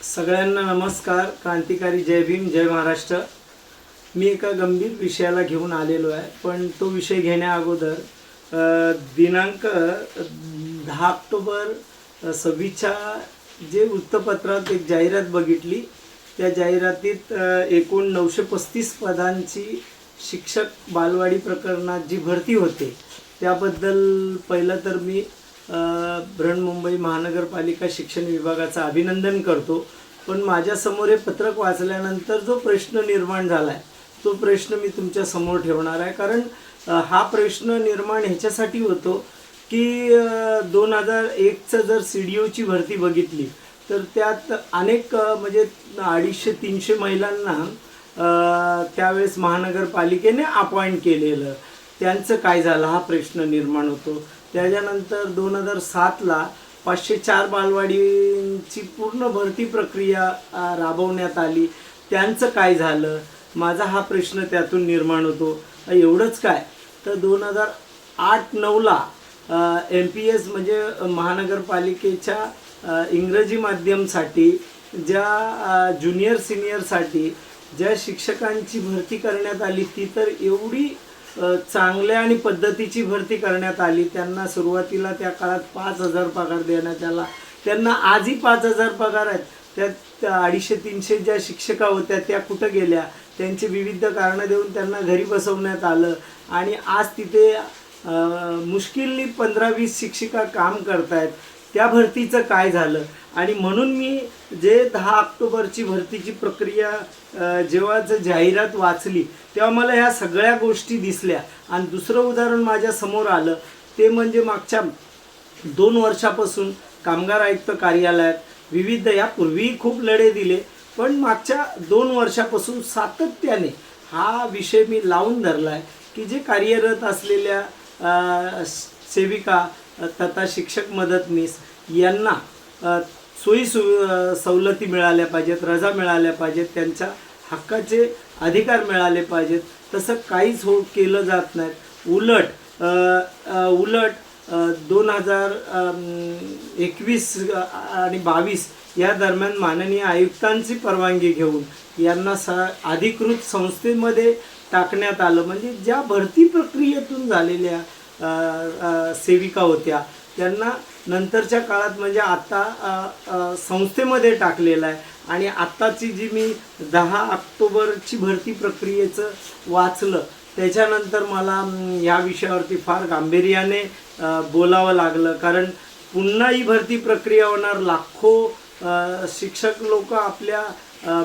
सगळ्यांना नमस्कार. क्रांतिकारी जय भीम, जय महाराष्ट्र. मी एका गंभीर विषयाला घेऊन आलेलो आहे, पण तो विषय घेण्या अगोदर दिनांक 10 ऑक्टोबर 26च्या जे वृत्तपत्रात एक जाहिरात बघितली, त्या जाहिरातीत एकूण 935 पदांची शिक्षक बालवाडी प्रकरणात जी भरती होते त्याबद्दल पहिलं तर मी बृहन्मुंबई महानगरपालिका शिक्षण विभागाचं अभिनंदन करतो. पण माझ्यासमोर हे पत्रक वाचल्यानंतर जो प्रश्न निर्माण झाला आहे तो प्रश्न मी तुमच्या समोर ठेवणार आहे. कारण हा प्रश्न निर्माण ह्याच्यासाठी होतो की 2001चं जर CDOची भरती बघितली तर त्यात अनेक म्हणजे 250-300 महिलांना त्यावेळेस महानगरपालिकेने अपॉइंट केलेलं, त्यांचं काय झालं हा प्रश्न निर्माण होतो. त्याच्यानंतर 2007ला 504 बालवाडींची पूर्ण भरती प्रक्रिया राबवण्यात आली, त्यांचं काय झालं, माझा हा प्रश्न त्यातून निर्माण होतो. एवढंच काय तर 2008-9ला MPS म्हणजे महानगरपालिकेच्या इंग्रजी माध्यमसाठी ज्या ज्युनियर सिनियरसाठी ज्या शिक्षकांची भरती करण्यात आली ती तर एवढी चांगल्या आणि पद्धतीची भरती करण्यात आली. त्यांना सुरुवातीला त्या काळात 5,000 पगार देण्यात आला. त्यांना आजही 5,000 पगार आहेत. त्यात 250-300 ज्या शिक्षिका होत्या त्या कुठं गेल्या, त्यांचे विविध कारणं देऊन त्यांना घरी बसवण्यात आलं आणि आज तिथे मुश्किलनी 15-20 शिक्षिका काम करत आहेत. त्या भरतीचं काय झालं. आणि म्हणून मी जे 10 ऑक्टोबरची भरतीची प्रक्रिया जेव्हा जाहिरात वाचली तेव्हा मला ह्या सगळ्या गोष्टी दिसल्या. आणि दुसरं उदाहरण माझ्या समोर आलं ते म्हणजे मागच्या 2 वर्षापासून कामगार आयुक्त कार्यालयात विविध, यापूर्वी खूप लढे दिले, पण मागच्या 2 वर्षापासून सातत्याने हा विषय मी लावून धरला आहे की जे कार्यरत असलेल्या सेविका तथा शिक्षक मदतनीस यांना सोयी सवलती मिळाल्या पाहिजेत, रजा मिळाल्या पाहिजेत, त्यांच्या हक्काचे अधिकार मिळाले पाहिजेत. तसं काहीच केलं जात नाही. उलट 2021 आणि 22 या दरम्यान माननीय आयुक्तांची परवानगी घेऊन यांना अधिकृत संस्थेमध्ये टाकण्यात आलं. म्हणजे ज्या भरती प्रक्रियेतून झालेल्या सेविका होत्या त्यांना नंतरच्या काळात म्हणजे आता संस्थेमध्ये टाकलेलं आहे. आणि आत्ताची जी मी 10 ऑक्टोबरची भरती प्रक्रियेचं वाचलं त्याच्यानंतर मला या विषयावरती फार गांभीर्याने बोलावं लागलं. कारण पुन्हा ही भरती प्रक्रिया होणार, लाखो शिक्षक लोक आपल्या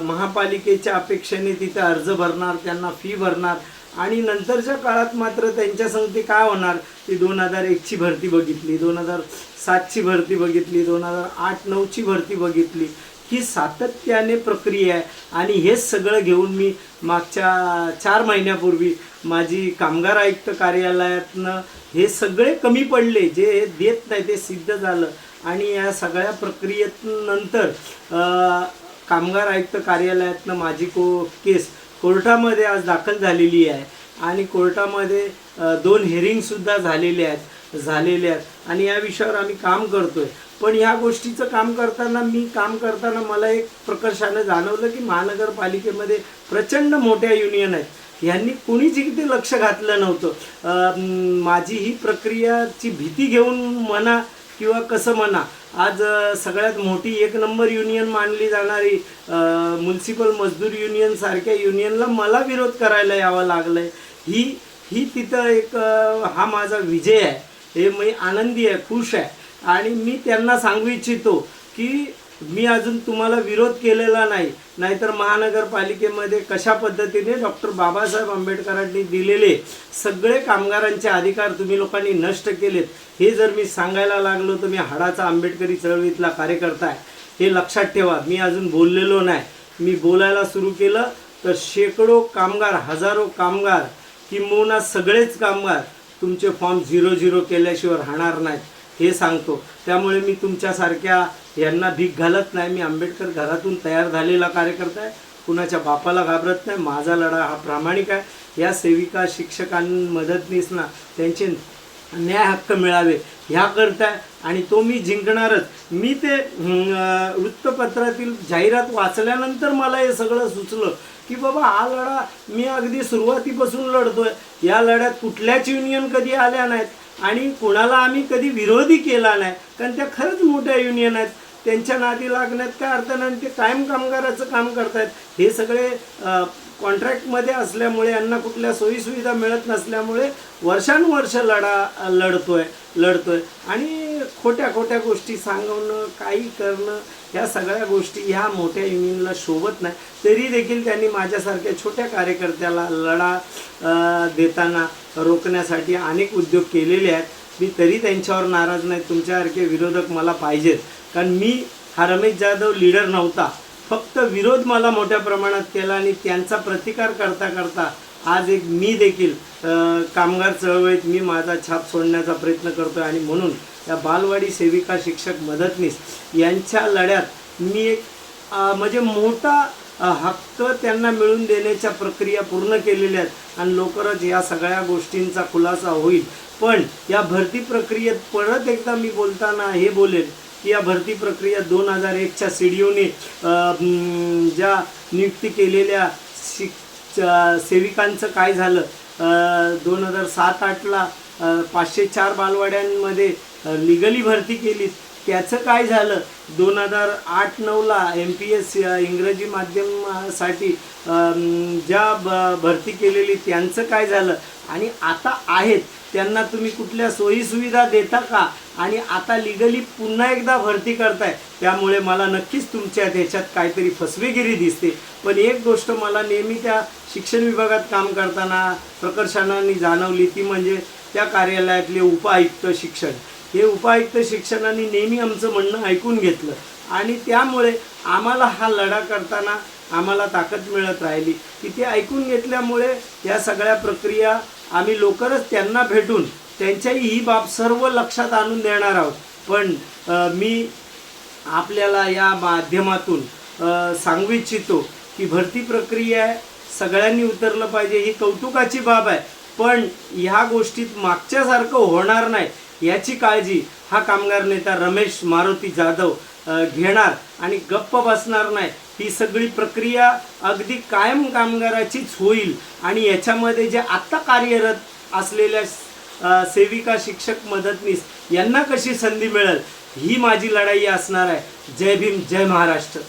महापालिकेच्या अपेक्षेने तिथे अर्ज भरणार, त्यांना फी भरणार आणि नंतरच्या काळात मात्र त्यांच्या संगती काय होणार. ती 2001ची भरती बघितली, 2007ची भरती बघितली, 2008-9ची भरती बघितली, ही सातत्याने प्रक्रिया आहे. आणि हेच सगळं घेऊन मी मागच्या 4 महिन्यापूर्वी माझी कामगार आयुक्त कार्यालयातनं हे सगळे कमी पडले, जे देत नाही ते सिद्ध झालं. आणि या सगळ्या प्रक्रियेनंतर कामगार आयुक्त कार्यालयातनं माझी केस कोर्टामध्ये आज दाखल झालेली आहे आणि कोर्टामध्ये 2 हिअरिंगसुद्धा झालेले आहेत आणि या विषयावर आम्ही काम करतोय. पण ह्या गोष्टीचं काम करताना मला एक प्रकर्षानं जाणवलं की महानगरपालिकेमध्ये प्रचंड मोठ्या युनियन आहेत. यांनी कुणीच इथे लक्ष घातलं नव्हतं. माझी ही प्रक्रियाची भीती घेऊन म्हणा किंवा कसं म्हणा, आज सगळ्यात मोठी 1 नंबर युनियन मानली जाणारी म्युन्सिपल मजदूर युनियन सारख्या युनियनला मला विरोध करायला यावं लागलं आहे. ही तिथं एक हा माझा विजय आहे. हे मी आनंदी आहे, खुश आहे. आणि मी त्यांना सांगू इच्छितो की मी अजून तुम्हाला विरोध केलेला नाही, नाहीतर महानगरपालिकेमध्ये कशा पद्धतीने डॉक्टर बाबासाहेब आंबेडकरांनी दिलेले सगळे कामगारांचे अधिकार तुम्ही लोकांनी नष्ट केलेत हे जर मी सांगायला लागलो तर मी हाडाचा आंबेडकरी चळवळीतला कार्यकर्ता आहे. हे लक्षात ठेवा. मी अजून बोललेलो नाही. मी बोलायला सुरू केलं तर शेकडो कामगार, हजारो कामगार, किंबहुना सगळेच कामगार तुमचे फॉर्म 0-0 केल्याशिवाय राहणार नाहीत हे सांगतो. त्यामुळे मी तुमच्यासारख्या यांना भीक घालत नाही. मी आंबेडकर घरातून तयार झालेला कार्यकर्ता आहे, कुणाच्या बापाला घाबरत नाही. माझा लढा हा प्रामाणिक आहे. या सेविका, शिक्षकां, मदतनीसना त्यांचे न्याय हक्क मिळावे ह्याकरता, आणि तो मी जिंकणारच. मी ते वृत्तपत्रातील जाहिरात वाचल्यानंतर मला हे सगळं सुचलं की बाबा हा लढा मी अगदी सुरुवातीपासून लढतोय. या लढ्यात कुठल्याच युनियन कधी आल्या नाहीत आणि कुणाला आम्ही कधी विरोधी केला नाही, कारण त्या खरंच मोठ्या युनियन आहेत. त्यांच्या नादी लागण्यात काय अर्थ नाही. ते कायम कामगाराचं काम करतायत. हे सगळे कॉन्ट्रॅक्टमध्ये असल्यामुळे यांना कुठल्या सोयीसुविधा मिळत नसल्यामुळे वर्षानुवर्ष लढतोय आणि खोट्या गोष्टी सांगवणं, काही करणं, ह्या सगळ्या गोष्टी ह्या मोठ्या युनियनला शोभत नाही. तरी देखील त्यांनी माझ्यासारख्या छोट्या कार्यकर्त्याला लढा देताना रोखण्यासाठी अनेक उद्योग केलेले आहेत. मी तरी त्यांच्यावर नाराज नाही. तुमच्यासारखे विरोधक मला पाहिजेत, कारण मी हा रमेश जाधव लीडर नव्हता. फक्त विरोध मला मोठ्या प्रमाणात केला आणि त्यांचा प्रतिकार करता करता आज एक मी देखील कामगार चळवळीत मी माझा छाप सोडण्याचा प्रयत्न करतोय. आणि म्हणून या बालवाडी सेविका शिक्षक मदतनीस यांच्या लढ्यात मी एक म्हणजे मोठा हक्क त्यांना मिळवून देण्याच्या प्रक्रिया पूर्ण केलेल्या आहेत आणि लवकरच या सगळ्या गोष्टींचा खुलासा होईल. पण या भरती प्रक्रियेत परत एकदा मी बोलताना हे बोलेन की या भरती प्रक्रियेत 2001च्या CDOने ज्या नियुक्ती केलेल्या सेविकांचं काय झालं. 2007-08ला 504 बालवाड्यांमध्ये लिगली भरती केली, त्याचं काय झालं. 2008-09ला MPS इंग्रजी माध्यमासाठी ज्या भरती केलेली त्यांचं काय झालं. आणि आता आहेत त्यांना तुम्ही कुठल्या सोयीसुविधा देता का, आणि आता लिगली पुन्हा एकदा भरती करताय. त्यामुळे मला नक्कीच तुमच्या त्याच्यात काहीतरी फसवेगिरी दिसते. पण एक गोष्ट मला नेहमी त्या शिक्षण विभागात काम करताना प्रकर्षाने जाणवली, ती म्हणजे त्या कार्यालयातले उपायुक्त शिक्षण. हे उपायुक्त शिक्षणाने नेहमी आमचं म्हणणं ऐकून घेतलं आणि त्यामुळे आम्हाला हा लढा करताना आम्हाला ताकद मिळत राहिली की ते ऐकून घेतल्यामुळे या सगळ्या प्रक्रिया आम्ही लवकरच त्यांना भेटून त्यांच्याही ही बाब सर्व लक्षात आणून देणार आहोत. पण मी आपल्याला या माध्यमातून सांगू इच्छितो की भरती प्रक्रिया सगळ्यांनी उतरलं पाहिजे. ही कौतुकाची बाब आहे, पण ह्या गोष्टीत मागच्यासारखं होणार नाही याची काळजी हा कामगार नेता रमेश मारुती जाधव घेणार आणि गप्प बसणार नाही. ही सगळी प्रक्रिया अगदी कायम कामगाराचीच होईल आणि याच्यामध्ये जे आत्ता कार्यरत असलेल्या सेविका शिक्षक मदतनीस यांना कशी संधी मिळेल ही माझी लढाई असणार आहे. जय भीम, जय महाराष्ट्र.